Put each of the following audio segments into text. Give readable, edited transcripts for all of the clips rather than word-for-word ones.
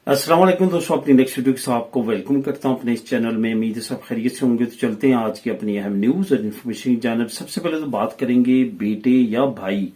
अस्सलाम वालेकुम दोस्तों, अपनी नेक्स्ट वीडियो के साथ आपको वेलकम करता हूं अपने इस चैनल में। उम्मीद है सब खैरियत से होंगे। तो चलते हैं आज की अपनी अहम न्यूज और इन्फॉर्मेशन जानब। सबसे पहले तो बात करेंगे बेटे या भाई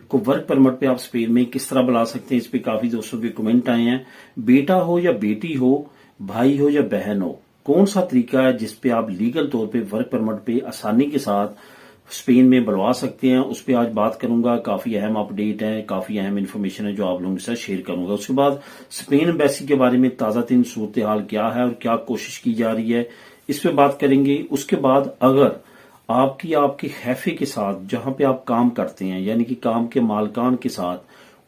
को वर्क परमिट पे आप स्पेन में किस तरह बुला सकते हैं। इस पे काफी दोस्तों के कमेंट आए हैं। बेटा हो या बेटी हो, भाई हो या बहन हो, कौन सा तरीका है जिसपे आप लीगल तौर पे वर्क परमिट पे आसानी के साथ स्पेन में बुलवा सकते हैं, उस पर आज बात करूंगा। काफी अहम अपडेट है, काफी अहम इन्फॉर्मेशन है जो आप लोगों के साथ शेयर करूंगा। उसके बाद स्पेन एम्बेसी के बारे में ताजा तीन सूरत हाल क्या है और क्या कोशिश की जा रही है, इस पे बात करेंगे। उसके बाद अगर आपके हैफे के साथ जहां पे आप काम करते हैं, यानी कि काम के मालकान के साथ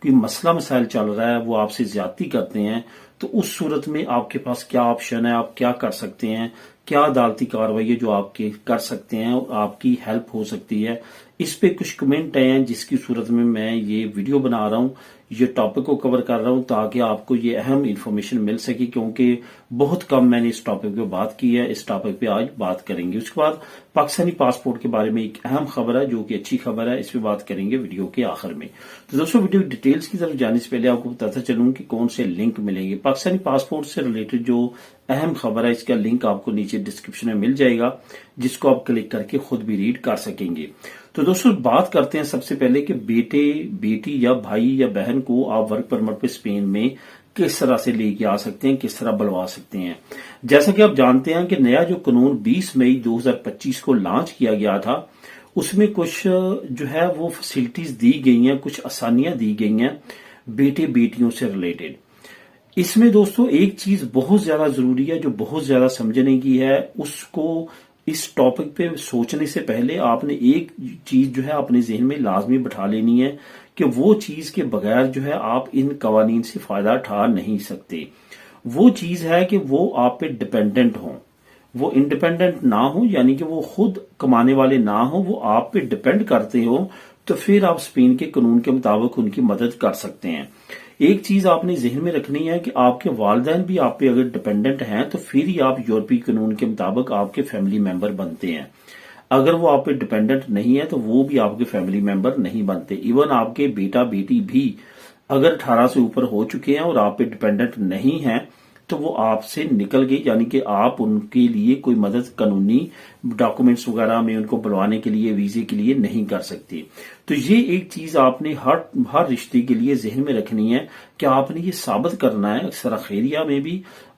कोई मसला मसाइल चल रहा है, वो आपसे ज्यादती करते हैं, तो उस सूरत में आपके पास क्या ऑप्शन है, आप क्या कर सकते हैं, क्या अदालती कार्रवाई है जो आपके कर सकते हैं और आपकी हेल्प हो सकती है। इस पे कुछ कमेंट आए हैं जिसकी सूरत में मैं ये वीडियो बना रहा हूं, ये टॉपिक को कवर कर रहा हूं ताकि आपको ये अहम इंफॉर्मेशन मिल सके, क्योंकि बहुत कम मैंने इस टॉपिक पे बात की है। इस टॉपिक पे आज बात करेंगे। उसके बाद पाकिस्तानी पासपोर्ट के बारे में एक अहम खबर है जो कि अच्छी खबर है, इस पे बात करेंगे वीडियो के आखिर में। तो दोस्तों, वीडियो डिटेल्स की तरफ जाने से पहले आपको बताता चलूं कि कौन से लिंक मिलेंगे। पाकिस्तानी पासपोर्ट से रिलेटेड जो अहम खबर है, इसका लिंक आपको नीचे डिस्क्रिप्शन में मिल जाएगा, जिसको आप क्लिक करके खुद भी रीड कर सकेंगे। तो दोस्तों, बात करते हैं सबसे पहले कि बेटे, बेटी या भाई या बहन को आप वर्क परमिट पे स्पेन में किस तरह से लेके आ सकते हैं, किस तरह बुलवा सकते हैं। जैसा कि आप जानते हैं कि नया जो कानून 20 मई 2025 को लॉन्च किया गया था, उसमें कुछ जो है वो फैसिलिटीज दी गई हैं, कुछ आसानियां दी गई हैं बेटे बेटियों से रिलेटेड। इसमें दोस्तों एक चीज बहुत ज्यादा जरूरी है, जो बहुत ज्यादा समझने की है। उसको इस टॉपिक पे सोचने से पहले आपने एक चीज जो है अपने जहन में लाजमी बैठा लेनी है कि वो चीज के बगैर जो है आप इन कवानीन से फायदा उठा नहीं सकते। वो चीज है कि वो आप पे डिपेंडेंट हो, वो इंडिपेंडेंट ना हो, यानी कि वो खुद कमाने वाले ना हो, वो आप पे डिपेंड करते हो। तो फिर आप स्पेन के कानून के मुताबिक उनकी मदद कर सकते हैं। एक चीज आपने जहन में रखनी है कि आपके वालिदैन भी आप पे अगर डिपेंडेंट हैं तो फिर ही आप यूरोपीय कानून के मुताबिक आपके फैमिली मेंबर बनते हैं। अगर वो आप पे डिपेंडेंट नहीं है तो वो भी आपके फैमिली मेंबर नहीं बनते। इवन आपके बेटा बेटी भी अगर 18 से ऊपर हो चुके हैं और आप पे डिपेंडेंट नहीं है तो वो आपसे निकल गई, यानी कि आप उनके लिए कोई मदद कानूनी डॉक्यूमेंट्स वगैरह में उनको बुलवाने के लिए, वीजे के लिए नहीं कर सकती। तो ये एक चीज आपने हर रिश्ते के लिए जहन में रखनी है कि आपने ये साबित करना है, सराखेरिया में भी,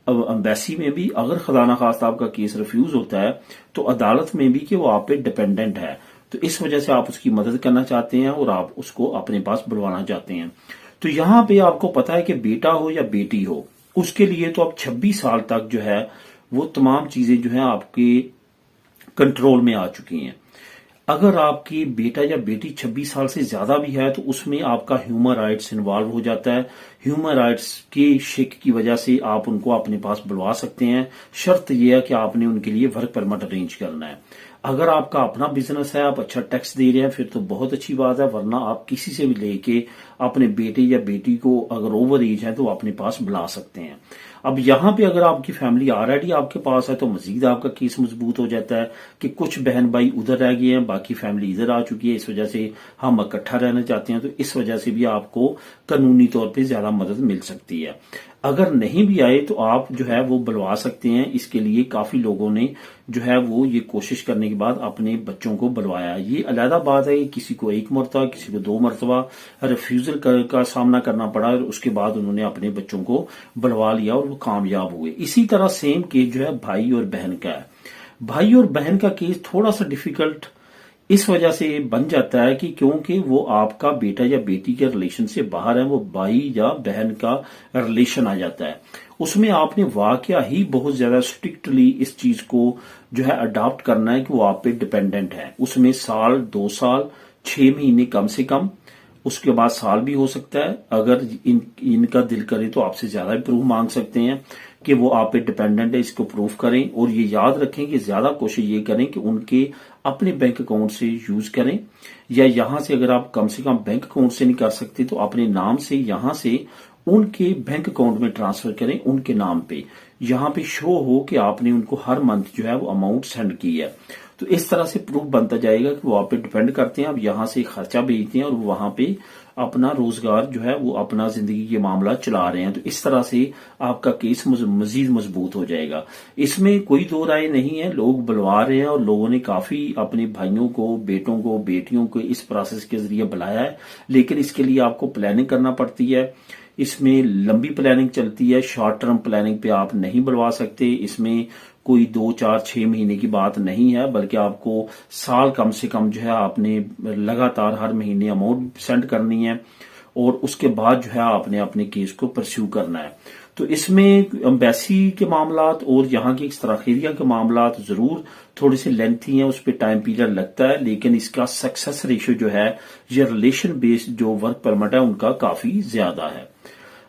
एम्बेसी में भी, अगर खुदा ना खास्ता आपका केस रिफ्यूज होता है तो अदालत में भी, कि वो आप पे डिपेंडेंट है। तो इस वजह से आप उसकी मदद करना चाहते हैं और आप उसको अपने पास बुलवाना चाहते हैं। तो यहां पे आपको पता है कि बेटा हो या बेटी हो, उसके लिए तो अब 26 साल तक जो है वो तमाम चीजें जो है आपके कंट्रोल में आ चुकी हैं। अगर आपकी बेटा या बेटी 26 साल से ज्यादा भी है तो उसमें आपका ह्यूमन राइट्स इन्वॉल्व हो जाता है। ह्यूमन राइट्स के शिक की वजह से आप उनको अपने पास बुलवा सकते हैं। शर्त यह है कि आपने उनके लिए वर्क परमिट अरेंज करना है। अगर आपका अपना बिजनेस है, आप अच्छा टैक्स दे रहे हैं, फिर तो बहुत अच्छी बात है, वरना आप किसी से भी लेके अपने बेटे या बेटी को अगर ओवर एज है तो अपने पास बुला सकते हैं। अब यहाँ पे अगर आपकी फैमिली ऑलरेडी आपके पास है तो मजीद आपका केस मजबूत हो जाता है कि कुछ बहन भाई उधर रह गए हैं, बाकी फैमिली इधर आ चुकी है, इस वजह से हम इकट्ठा रहना चाहते हैं। तो इस वजह से भी आपको कानूनी तौर पे ज्यादा मदद मिल सकती है। अगर नहीं भी आए तो आप जो है वो बुलवा सकते हैं। इसके लिए काफी लोगों ने जो है वो ये कोशिश करने के बाद अपने बच्चों को बुलवाया। ये अलग बात है कि किसी को एक मरतबा, किसी को 2 मरतबा रिफ्यूजल का सामना करना पड़ा और उसके बाद उन्होंने अपने बच्चों को बुलवा लिया और वो कामयाब हुए। इसी तरह सेम केस जो है भाई और बहन का है। भाई और बहन का केस थोड़ा सा डिफिकल्ट इस वजह से बन जाता है कि क्योंकि वो आपका बेटा या बेटी के रिलेशन से बाहर है, वो भाई या बहन का रिलेशन आ जाता है। उसमें आपने वाकया ही बहुत ज्यादा स्ट्रिक्टली इस चीज को जो है अडॉप्ट करना है कि वो आप पे डिपेंडेंट है। उसमें साल, 2 साल, 6 महीने कम से कम, उसके बाद साल भी हो सकता है। अगर इनका दिल करे तो आपसे ज्यादा भी प्रूफ मांग सकते हैं कि वो आप पे डिपेंडेंट है, इसको प्रूफ करें। और ये याद रखें कि ज्यादा कोशिश ये करें कि उनके अपने बैंक अकाउंट से यूज करें, या यहां से अगर आप कम से कम बैंक अकाउंट से नहीं कर सकते तो अपने नाम से यहां से उनके बैंक अकाउंट में ट्रांसफर करें उनके नाम पे, यहाँ पे शो हो कि आपने उनको हर मंथ जो है वो अमाउंट सेंड की है। तो इस तरह से प्रूफ बनता जाएगा कि वो आप पे डिपेंड करते हैं, आप यहाँ से खर्चा भेजते हैं और वहां पे अपना रोजगार जो है वो अपना जिंदगी के मामला चला रहे हैं। तो इस तरह से आपका केस मजीद मजबूत हो जाएगा। इसमें कोई दो राय नहीं है, लोग बुलवा रहे हैं और लोगों ने काफी अपने भाइयों को, बेटों को, बेटियों को इस प्रोसेस के जरिए बुलाया है, लेकिन इसके लिए आपको प्लानिंग करना पड़ती है। इसमें लंबी प्लानिंग चलती है, शॉर्ट टर्म प्लानिंग पे आप नहीं बुलवा सकते। इसमें कोई 2, 4, 6 महीने की बात नहीं है, बल्कि आपको साल कम से कम जो है आपने लगातार हर महीने अमाउंट सेंड करनी है और उसके बाद जो है आपने अपने केस को परस्यू करना है। तो इसमें एम्बेसी के मामलात और यहाँ की इस्तराखिरिया के मामलात जरूर थोड़े से लेंथी हैं, उस पर टाइम पीरियड लगता है, लेकिन इसका सक्सेस रेशियो जो है ये रिलेशन बेस्ड जो वर्क परमिट है उनका काफी ज्यादा है।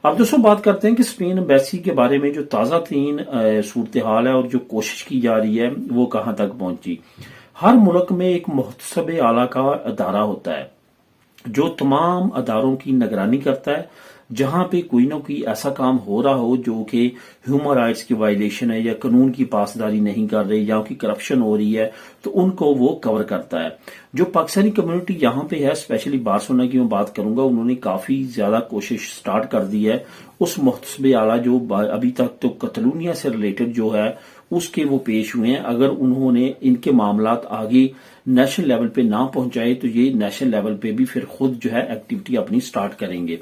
अब दोस्तों बात करते हैं कि स्पेन एम्बेसी के बारे में जो ताज़ा तीन सूरत हाल है और जो कोशिश की जा रही है वो कहां तक पहुंची। हर मुल्क में एक मुहतसब आला का अदारा होता है जो तमाम अदारों की निगरानी करता है। जहां पे कोई ना कोई ऐसा काम हो रहा हो जो कि ह्यूमन राइट्स की वायलेशन है या कानून की पासदारी नहीं कर रही या कि करप्शन हो रही है, तो उनको वो कवर करता है। जो पाकिस्तानी कम्युनिटी यहाँ पे है, स्पेशली बार्सिलोना की मैं बात करूंगा, उन्होंने काफी ज्यादा कोशिश स्टार्ट कर दी है उस मुहतसब आला जो अभी तक तो कतलूनिया से रिलेटेड जो है उसके वो पेश हुए हैं। अगर उन्होंने इनके मामलात आगे नेशनल लेवल पे ना पहुंचाए तो ये नेशनल लेवल पे भी फिर खुद जो है एक्टिविटी अपनी स्टार्ट करेंगे,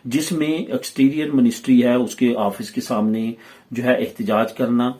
जिसमें एक्सटीरियर मिनिस्ट्री है उसके ऑफिस के सामने जो है एहतजाज करना,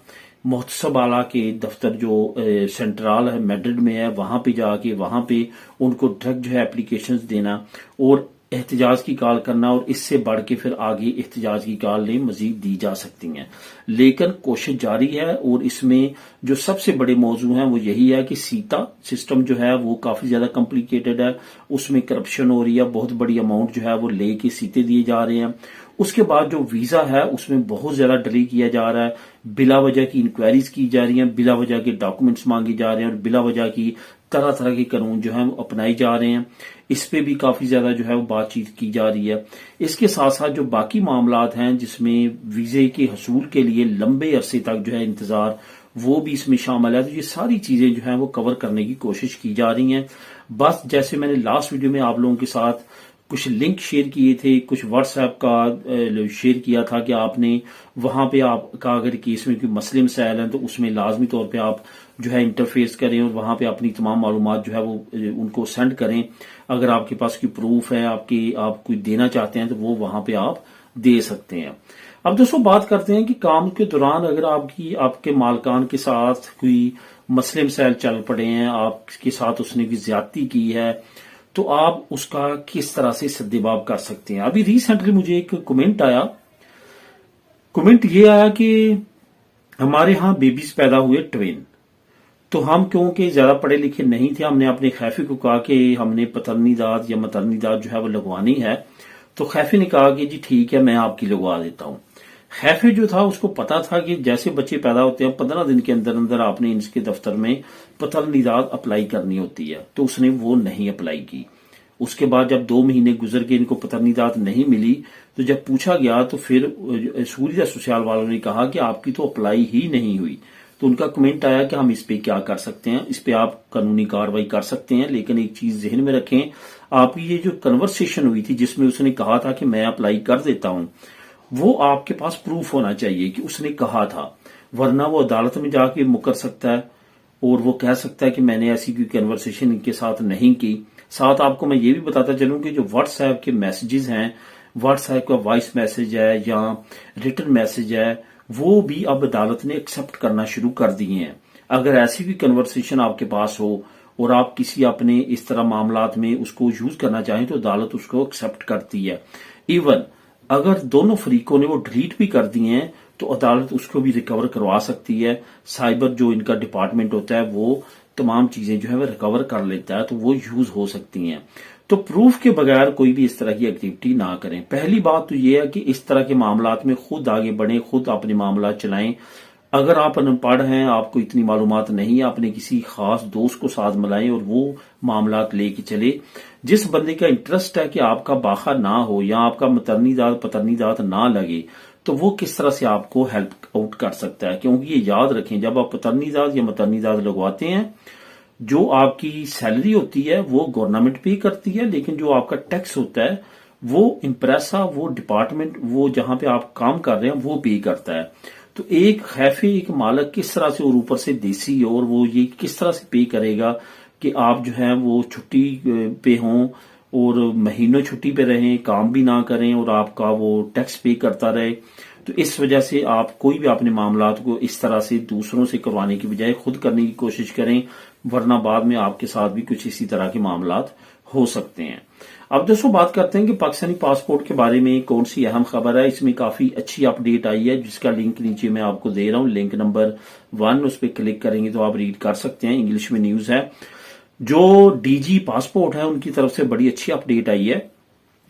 मुहतसब आला के दफ्तर जो सेंट्रल है मैड्रिड में है वहां पे जाके वहां पे उनको ड्रग जो है एप्लीकेशंस देना और एहतजाज की कॉल करना, और इससे बढ़ के फिर आगे एहतजाज की कॉलें मजीद दी जा सकती हैं। लेकिन कोशिश जारी है और इसमें जो सबसे बड़े मौजू हैं वो यही है कि सीता सिस्टम जो है वो काफी ज्यादा कॉम्प्लिकेटेड है, उसमें करप्शन हो रही है, बहुत बड़ी अमाउंट जो है वो लेके सीते दिए जा रहे हैं। उसके बाद जो वीजा है उसमें बहुत ज्यादा डिले किया जा रहा है, बिला वजह की इंक्वायरीज की जा रही हैं, बिला वजह के डॉक्यूमेंट्स मांगे जा रहे हैं और बिला वजह की तरह तरह के कानून जो है वो अपनाए जा रहे हैं। इस पे भी काफी ज्यादा जो है वो बातचीत की जा रही है। इसके साथ साथ जो बाकी मामलात हैं जिसमें वीजे के हसूल के लिए लंबे अरसे तक जो है इंतजार, वो भी इसमें शामिल है। तो ये सारी चीजें जो है वो कवर करने की कोशिश की जा रही हैं। बस जैसे मैंने लास्ट वीडियो में आप लोगों के साथ कुछ लिंक शेयर किए थे, कुछ व्हाट्सएप का शेयर किया था कि आपने वहां पे आपका अगर केस में कोई मसले मसाइल हैं तो उसमें लाजमी तौर पे आप जो है इंटरफेस करें और वहां पे अपनी तमाम मालूमात जो है वो उनको सेंड करें। अगर आपके पास कोई प्रूफ है आप कोई देना चाहते हैं तो वो वहां पे आप दे सकते हैं। अब दोस्तों बात करते हैं कि काम के दौरान अगर आपके मालकान के साथ कोई मसले मसाइल चल पड़े हैं, आपके साथ उसने कोई ज्यादती की है, तो आप उसका किस तरह से सद्देबाब कर सकते हैं। अभी रिसेंटली मुझे एक कमेंट ये आया कि हमारे यहाँ बेबीज पैदा हुए ट्विन, तो हम क्योंकि ज्यादा पढ़े लिखे नहीं थे, हमने अपने खैफी को कहा कि हमने पतरनी दाद या मतरनी दाद जो है वो लगवानी है। तो खैफी ने कहा कि जी ठीक है मैं आपकी लगवा देता हूं। खैफी जो था उसको पता था कि जैसे बच्चे पैदा होते हैं 15 दिन के अंदर अंदर आपने इसके दफ्तर में पतरनी दाद अप्लाई करनी होती है, तो उसने वो नहीं अप्लाई की। उसके बाद जब 2 महीने गुजर के इनको पतरनी दाद नहीं मिली तो जब पूछा गया तो फिर सूर्या ससुराल वालों ने कहा कि आपकी तो अप्लाई ही नहीं हुई। तो उनका कमेंट आया कि हम इस पे क्या कर सकते हैं, इस पे आप कानूनी कार्रवाई कर सकते हैं, लेकिन एक चीज जहन में रखें, आपकी ये जो कन्वर्सेशन हुई थी जिसमें उसने कहा था कि मैं अप्लाई कर देता हूं, वो आपके पास प्रूफ होना चाहिए कि उसने कहा था, वरना वो अदालत में जाके मुकर सकता है और वो कह सकता है कि मैंने ऐसी कोई कन्वर्सेशन इनके साथ नहीं की। साथ आपको मैं ये भी बताता चलूं कि जो व्हाट्सएप के मैसेजेस हैं, व्हाट्सएप का वॉइस मैसेज है या रिटन मैसेज है, वो भी अब अदालत ने एक्सेप्ट करना शुरू कर दिए हैं। अगर ऐसी भी कन्वर्सेशन आपके पास हो और आप किसी अपने इस तरह मामलात में उसको यूज करना चाहें तो अदालत उसको एक्सेप्ट करती है। इवन अगर दोनों फरीकों ने वो डिलीट भी कर दिए हैं तो अदालत उसको भी रिकवर करवा सकती है। साइबर जो इनका डिपार्टमेंट होता है वो तमाम चीजें जो है वो रिकवर कर लेता है, तो वो यूज हो सकती हैं। तो प्रूफ के बगैर कोई भी इस तरह की एक्टिविटी ना करें। पहली बात तो ये है कि इस तरह के मामलात में खुद आगे बढ़ें, खुद अपने मामला चलाएं। اگر آپ ان پڑھ ہیں، آپ کو اتنی معلومات نہیں ہے، اپنے کسی خاص دوست کو ساتھ ملائیں اور وہ معاملات لے کے چلے. جس بندے کا انٹرسٹ ہے کہ آپ کا باخا نہ ہو یا آپ کا مترنی ذات پترنی ذات نہ لگے، تو وہ کس طرح سے آپ کو ہیلپ آؤٹ کر سکتا ہے. کیونکہ یہ یاد رکھیں، جب آپ پترنی ذات یا مترنی ذات لگواتے ہیں، جو آپ کی سیلری ہوتی ہے وہ گورنمنٹ پے کرتی ہے، لیکن جو آپ کا ٹیکس ہوتا ہے وہ امپریسا، وہ ڈپارٹمنٹ، وہ جہاں پہ آپ کام کر رہے ہیں وہ پے کرتا ہے. تو ایک خیفے، ایک مالک کس طرح سے اور اوپر سے دیسی، اور وہ یہ کس طرح سے پے کرے گا کہ آپ جو ہے وہ چھٹی پہ ہوں اور مہینوں چھٹی پہ رہیں، کام بھی نہ کریں اور آپ کا وہ ٹیکس پے کرتا رہے. تو اس وجہ سے آپ کوئی بھی اپنے معاملات کو اس طرح سے دوسروں سے کروانے کی بجائے خود کرنے کی کوشش کریں، ورنہ بعد میں آپ کے ساتھ بھی کچھ اسی طرح کے معاملات ہو سکتے ہیں. اب دوستوں بات کرتے ہیں کہ پاکستانی پاسپورٹ کے بارے میں کون سی اہم خبر ہے. اس میں کافی اچھی اپ ڈیٹ آئی ہے جس کا لنک نیچے میں آپ کو دے رہا ہوں، لنک نمبر 1، اس پہ کلک کریں گے تو آپ ریڈ کر سکتے ہیں. انگلش میں نیوز ہے. جو ڈی جی پاسپورٹ ہے ان کی طرف سے بڑی اچھی اپ ڈیٹ آئی ہے.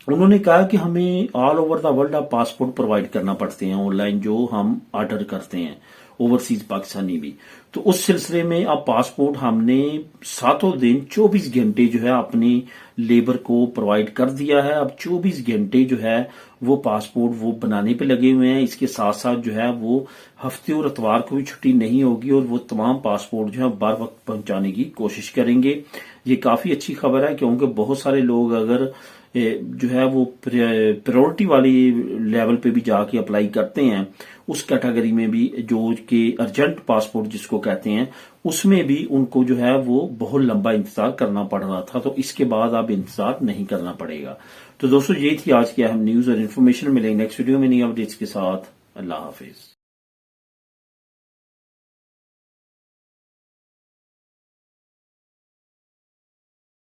انہوں نے کہا کہ ہمیں آل اوور دا ورلڈ آپ پاسپورٹ پرووائڈ کرنا پڑتے ہیں آن لائن جو ہم آرڈر کرتے ہیں، اوورسیز پاکستانی بھی. تو اس سلسلے میں اب پاسپورٹ ہم نے 7 دن 24 گھنٹے جو ہے اپنی لیبر کو پرووائڈ کر دیا ہے. اب 24 گھنٹے جو ہے وہ پاسپورٹ وہ بنانے پہ لگے ہوئے ہیں. اس کے ساتھ ساتھ جو ہے وہ ہفتے اور اتوار کو بھی چھٹی نہیں ہوگی اور وہ تمام پاسپورٹ جو ہے بر وقت پہنچانے کی کوشش کریں گے. یہ کافی اچھی خبر ہے کیونکہ بہت سارے لوگ اگر جو ہے وہ پریورٹی والی لیول پہ بھی جا کے اپلائی کرتے ہیں، اس کیٹیگری میں بھی جو کہ ارجنٹ پاسپورٹ جس کو کہتے ہیں، اس میں بھی ان کو جو ہے وہ بہت لمبا انتظار کرنا پڑ رہا تھا. تو اس کے بعد اب انتظار نہیں کرنا پڑے گا. تو دوستو یہ تھی آج کی اہم نیوز اور انفارمیشن. ملیں گے نیکسٹ ویڈیو میں نئی اپڈیٹس کے ساتھ. اللہ حافظ.